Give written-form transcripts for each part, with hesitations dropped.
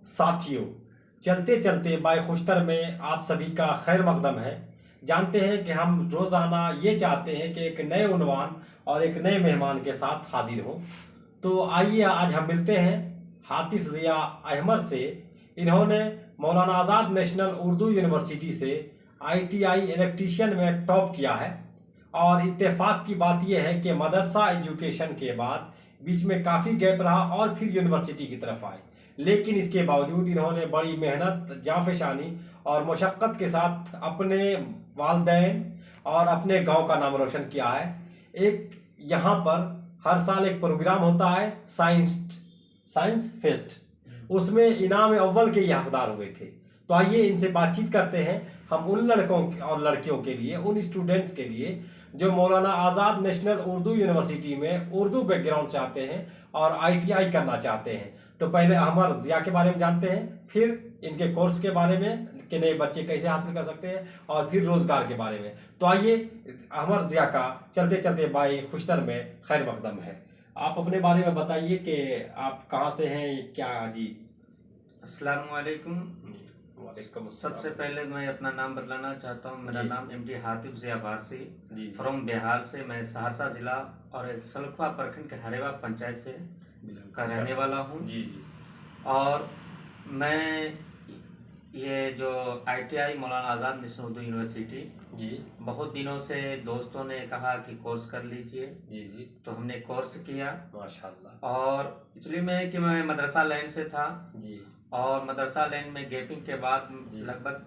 साथियों, चलते चलते बाय खुश्तर में आप सभी का खैर मकदम है। जानते हैं कि हम रोज़ाना ये चाहते हैं कि एक नए उन्वान और एक नए मेहमान के साथ हाजिर हों। तो आइए आज हम मिलते हैं हातिफ ज़िया अहमद से। इन्होंने मौलाना आज़ाद नेशनल उर्दू यूनिवर्सिटी से ITI इलेक्ट्रीशियन में टॉप किया है। और इत्तेफाक की बात यह है कि मदरसा एजुकेशन के बाद बीच में काफ़ी गैप रहा और फिर यूनिवर्सिटी की तरफ आए, लेकिन इसके बावजूद इन्होंने बड़ी मेहनत, जांफशानी और मशक्क़त के साथ अपने वालिदैन और अपने गांव का नाम रोशन किया है। एक यहाँ पर हर साल एक प्रोग्राम होता है साइंस फेस्ट, उसमें इनाम अव्वल के ये हकदार हुए थे। तो आइए इनसे बातचीत करते हैं हम उन लड़कों और लड़कियों के लिए, उन स्टूडेंट्स के लिए जो मौलाना आज़ाद नेशनल उर्दू यूनिवर्सिटी में उर्दू बैकग्राउंड से आते हैं और ITI करना चाहते हैं। तो पहले अहमद ज़िया के बारे में जानते हैं, फिर इनके कोर्स के बारे में कि नए बच्चे कैसे हासिल कर सकते हैं, और फिर रोज़गार के बारे में। तो आइए अहमद ज़िया का चलते चलते बाई खुश्तर में खैर मकदम है। आप अपने बारे में बताइए कि आप कहाँ से हैं, क्या जी। अस्सलाम वालेकुम। वालेकुम। सबसे पहले मैं अपना नाम बतलाना चाहता हूँ। मेरा नाम MD हातिफ ज़िया फारसी जी। फ्रॉम बिहार से। मैं सहरसा ज़िला और सलखुआ प्रखंड के हरेवा पंचायत से का रहने वाला हूँ। जी जी। और मैं ये जो ITI मौलाना आज़ाद नेशनल उर्दू यूनिवर्सिटी जी बहुत दिनों से दोस्तों ने कहा कि कोर्स कर लीजिए। जी जी। तो हमने कोर्स किया माशाल्लाह। और एक्चुअली मैं मदरसा लाइन से था जी। और मदरसा लाइन में गैपिंग के बाद जी। लगभग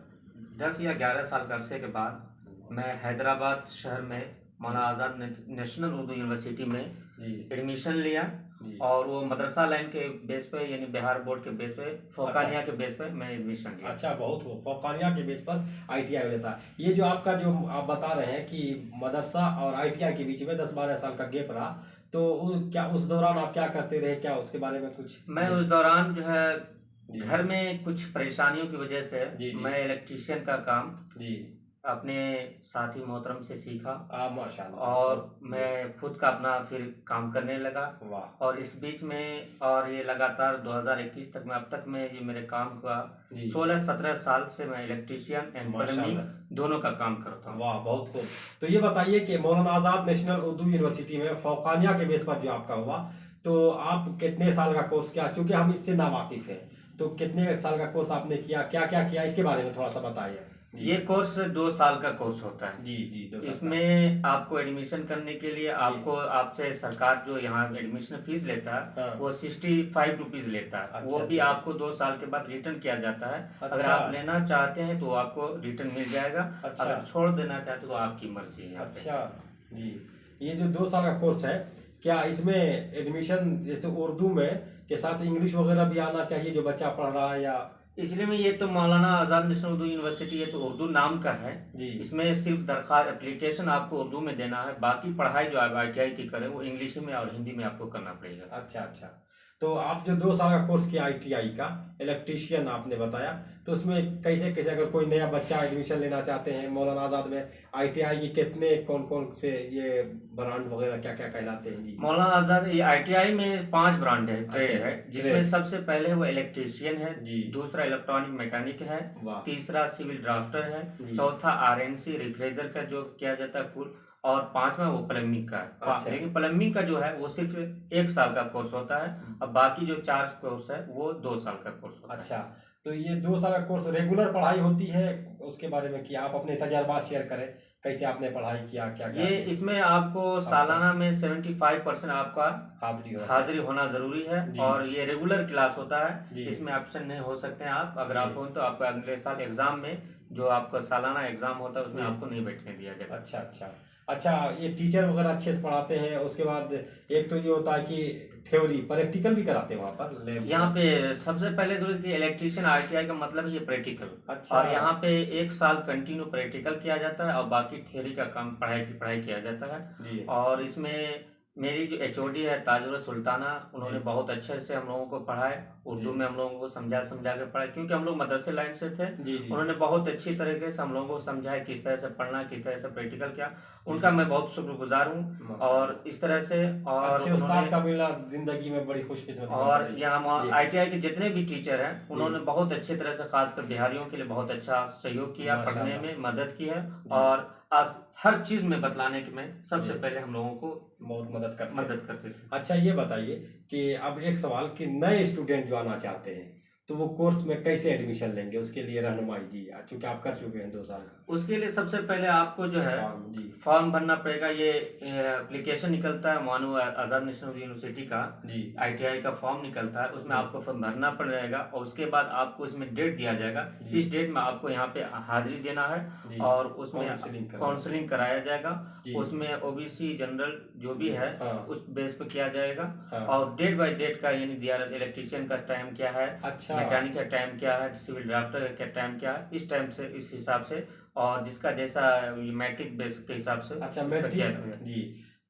10 या 11 साल के अरसे के बाद मैं हैदराबाद शहर में मौलाना आज़ाद नेशनल उर्दू यूनिवर्सिटी में जी एडमिशन लिया। जी। और वो मदरसा लाइन के बेस पे यानी बिहार बोर्ड के बेस पे फोकानिया के बेस पे मैं एडमिशन लिया। अच्छा, बहुत हो फोकानिया के बेस पर ITI लेता है। ये जो आपका जो आप बता रहे हैं कि मदरसा और ITI के बीच में 10-12 साल का गैप रहा, तो क्या उस दौरान आप क्या करते रहे, क्या उसके बारे में कुछ? मैं उस दौरान जो है घर में कुछ परेशानियों की वजह से जी। मैं इलेक्ट्रीशियन का काम जी अपने साथी मोहतरम से सीखा माशाल्लाह। और मैं खुद का अपना फिर काम करने लगा। वाह। और इस बीच में और ये लगातार 2021 तक में अब तक मैं ये मेरे काम का 16-17 साल से मैं इलेक्ट्रीशियन एंड प्लम्बिंग दोनों का काम करता हूँ। वाह, बहुत खूब। तो ये बताइए कि मौलाना आज़ाद नेशनल उर्दू यूनिवर्सिटी में फोकानिया के बेस पर जो आपका हुआ, तो आप कितने साल का कोर्स किया? क्योंकि हम इससे नावाकिफ हैं, तो कितने साल का कोर्स आपने किया, क्या क्या किया, इसके बारे में थोड़ा सा बताइए। ये कोर्स 2 साल का कोर्स होता है। जी जी। 2 साल इसमें आपको एडमिशन करने के लिए आपसे सरकार जो यहाँ एडमिशन फीस लेता है वो 65 रुपीज लेता है। वो भी आपको 2 साल के बाद रिटर्न किया जाता है। अगर आप लेना चाहते हैं तो आपको रिटर्न मिल जाएगा। अगर छोड़ देना चाहते हैं तो आपकी मर्जी है। अच्छा जी। ये जो 2 साल का कोर्स है, क्या इसमें एडमिशन जैसे उर्दू में के साथ इंग्लिश वगैरह भी आना चाहिए जो बच्चा पढ़ रहा है, या? इसलिए में ये तो मौलाना आज़ाद नेशनल उर्दू यूनिवर्सिटी ये तो उर्दू नाम का है जी। इसमें सिर्फ दरखास्त एप्लीकेशन आपको उर्दू में देना है। बाकी पढ़ाई जो आप ITI की करें वो इंग्लिश में और हिंदी में आपको करना पड़ेगा। अच्छा अच्छा। तो आप जो 2 साल का कोर्स किया ITI का इलेक्ट्रीशियन आपने बताया, तो उसमें कैसे कैसे अगर कोई नया बच्चा एडमिशन लेना चाहते हैं मौलाना आज़ाद में, ITI की कितने कौन कौन से ये ब्रांड वगैरह क्या क्या कहलाते हैं? जी। मौलाना आज़ाद ये ITI में 5 ब्रांड है, ट्रेड है, जिसमें सबसे पहले वो इलेक्ट्रीशियन है, दूसरा इलेक्ट्रॉनिक मैकेनिक है, तीसरा सिविल ड्राफ्टर है, चौथा RNC रिफ्रिजरेटर का जो किया जाता है फुल, और 5वां वो प्लम्बिंग का है। अच्छा। लेकिन प्लम्बिंग का जो है वो सिर्फ 1 साल का कोर्स होता है और बाकी जो 4 कोर्स है वो 2 साल का कोर्स होता है। अच्छा, तो ये 2 साल का कोर्स रेगुलर पढ़ाई होती है, उसके बारे में क्या आप अपने तजर्बा शेयर करें, कैसे आपने पढ़ाई किया, क्या क्या? ये इसमें आपको सालाना में 75% आपका हाजिरी होना जरूरी है और ये रेगुलर क्लास होता है। इसमें ऑप्शन नहीं हो सकते हैं आप। अगर आप हो तो आपको अगले साल एग्जाम में जो आपका सालाना एग्जाम होता है उसमें आपको नहीं बैठने दिया जाएगा। अच्छा अच्छा अच्छा। ये टीचर वगैरह अच्छे से पढ़ाते हैं? उसके बाद एक तो ये होता है कि थ्योरी, प्रैक्टिकल भी कराते हैं वहाँ पर? यहाँ पे सबसे पहले तो इलेक्ट्रीशियन ITI का मतलब ये प्रैक्टिकल। अच्छा। और यहाँ पे 1 साल कंटिन्यू प्रैक्टिकल किया जाता है और बाकी थ्योरी का काम पढ़ाई किया जाता है। और इसमें मेरी जो HOD है ताजुर सुल्ताना, उन्होंने बहुत अच्छे से हम लोगों को पढ़ाए। उर्दू में हम लोगों को समझा के पढ़ाया, क्योंकि हम लोग मदरसे लाइन से थे। जी। उन्होंने बहुत अच्छी तरीके से हम लोगों को समझाया किस तरह से पढ़ना, किस तरह से प्रैक्टिकल क्या। उनका मैं बहुत शुक्रगुजार हूँ। और इस तरह से और अच्छे उस्ताद का मिलना जिंदगी में बड़ी खुशकिस्मती। और यहाँ ITI के जितने भी टीचर हैं उन्होंने बहुत अच्छी तरह से खासकर बिहारियों के लिए बहुत अच्छा सहयोग किया, पढ़ने में मदद की है। और आज हर चीज में बतलाने के में सबसे पहले हम लोगों को बहुत मदद करते थे। अच्छा, ये बताइए कि अब एक सवाल कि नए स्टूडेंट जो आना चाहते हैं तो वो कोर्स में कैसे एडमिशन लेंगे, उसके लिए रहनुमाई दी, चूंकि आप कर चुके हैं 2 साल का। उसके लिए सबसे पहले आपको जो है फॉर्म भरना पड़ेगा। ये एप्लीकेशन निकलता है मानो आजाद नेशनल यूनिवर्सिटी का ITI का फॉर्म निकलता है, उसमें आपको फॉर्म भरना पड़ेगा। और उसके बाद आपको इसमें डेट दिया जाएगा, इस डेट में आपको यहाँ पे हाजिरी देना है और उसमें काउंसलिंग कराया जाएगा। उसमें OBC जनरल जो भी है उस बेस पे किया जाएगा। और डेट बाय डेट का यानी दिया इलेक्ट्रीशियन का टाइम क्या है, मैकेनिक का टाइम क्या है, सिविल ड्राफ्टर का टाइम क्या है, इस टाइम से इस हिसाब से और जिसका जैसा मैट्रिक बेस के हिसाब से। अच्छा, मैट्रिक जी।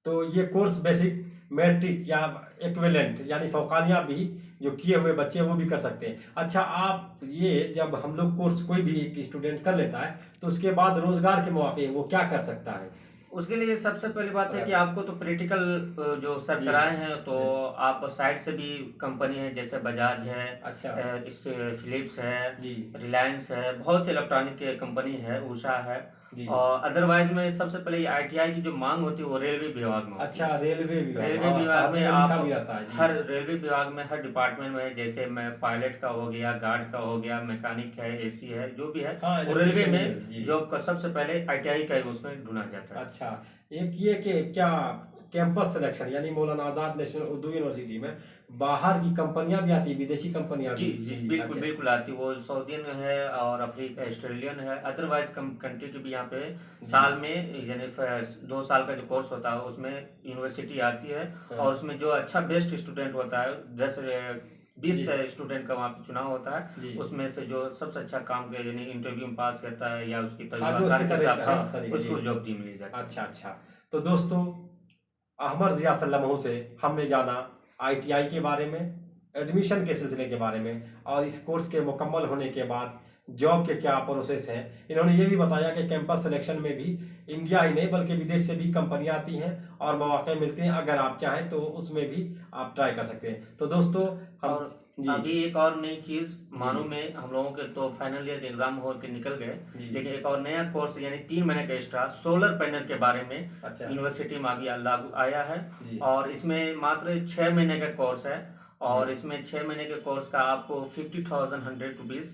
तो ये कोर्स बेसिक मैट्रिक या इक्विवेलेंट यानी फौकानिया भी जो किए हुए बच्चे वो भी कर सकते हैं। अच्छा, आप ये जब हम लोग कोर्स कोई भी एक स्टूडेंट कर लेता है तो उसके बाद रोजगार के मौके वो क्या कर सकता है? उसके लिए सबसे पहली बात है कि आपको तो प्रैक्टिकल जो सर कराए हैं तो आप साइड से भी कंपनी है जैसे बजाज है, अच्छा, इससे फिलिप्स है, रिलायंस है, बहुत से इलेक्ट्रॉनिक कंपनी है, उषा है। और अदरवाइज में सबसे पहले ITI की जो मांग होती है वो रेलवे विभाग में। अच्छा, रेलवे विभाग में आप हर रेलवे विभाग में हर डिपार्टमेंट में, जैसे मैं पायलट का हो गया, गार्ड का हो गया, मैकेनिक है, AC है, जो भी है वो रेलवे में जॉब का सबसे पहले ITI का उसमें ढूंढा जाता है। अच्छा, एक ये कि क्या कैंपस सिलेक्शन यानी मौलाना आजाद नेशनल उर्दू यूनिवर्सिटी में बाहर की कंपनियां भी आती है, विदेशी कंपनियां भी? जी बिल्कुल बिल्कुल आती है। वो सऊदीन है और अफ्रीका ऑस्ट्रेलियन है, अदरवाइज कंट्री की भी यहाँ पे साल में यानी 2 साल का जो कोर्स होता है उसमें यूनिवर्सिटी आती है। और उसमें जो अच्छा बेस्ट स्टूडेंट होता है 10-20 स्टूडेंट का वहाँ पे चुनाव होता है, उसमें से जो सबसे अच्छा काम के यानी इंटरव्यू में पास करता है या उसकी तजुर्बा के हिसाब से उसको जॉब दी मिली जाती है। अच्छा, तो दोस्तों अहमद ज़िया सल्लमहू से हमने जाना ITI के बारे में, एडमिशन के सिलसिले के बारे में और इस कोर्स के मुकम्मल होने के बाद जॉब के क्या प्रोसेस हैं। इन्होंने ये भी बताया कि कैंपस सिलेक्शन में भी इंडिया ही नहीं बल्कि विदेश से भी कंपनियां आती हैं और मौके मिलते हैं, अगर आप चाहें तो उसमें भी आप ट्राई कर सकते हैं। तो दोस्तों अभी एक और नई चीज मानो में हम लोगों के तो फाइनल ईयर के एग्जाम हो के निकल गए, लेकिन एक और नया कोर्स यानी 3 महीने का एक्स्ट्रा सोलर पैनल के बारे में यूनिवर्सिटी में अभी लागू आया है। और इसमें मात्र 6 महीने का कोर्स है और इसमें 6 महीने के कोर्स का आपको 50,100 रुपीज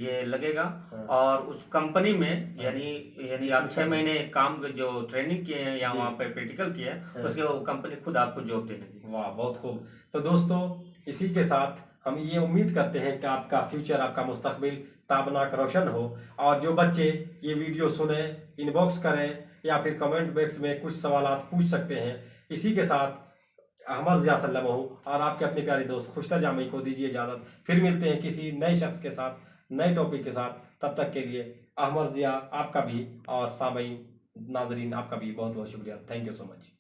ये लगेगा। और उस कंपनी में यानी आप 6 महीने काम जो ट्रेनिंग किए हैं या वहाँ पे प्रैक्टिकल किए हैं उसके वो कंपनी खुद आपको जॉब दे देगी। वाह, बहुत खूब। तो दोस्तों इसी के साथ हम ये उम्मीद करते हैं कि आपका फ्यूचर, आपका मुस्तकबिल ताबनाक रोशन हो। और जो बच्चे ये वीडियो सुने इनबॉक्स करें या फिर कमेंट बॉक्स में कुछ सवालात पूछ सकते हैं। इसी के साथ अहमद ज़िया सल्लमहू और आपके अपने प्यारे दोस्त खुशतर जामी को दीजिए इजाज़त। फिर मिलते हैं किसी नए शख्स के साथ, नए टॉपिक के साथ। तब तक के लिए अहमद ज़िया आपका भी और सामईन नाजरीन आपका भी बहुत बहुत शुक्रिया। Thank you so much.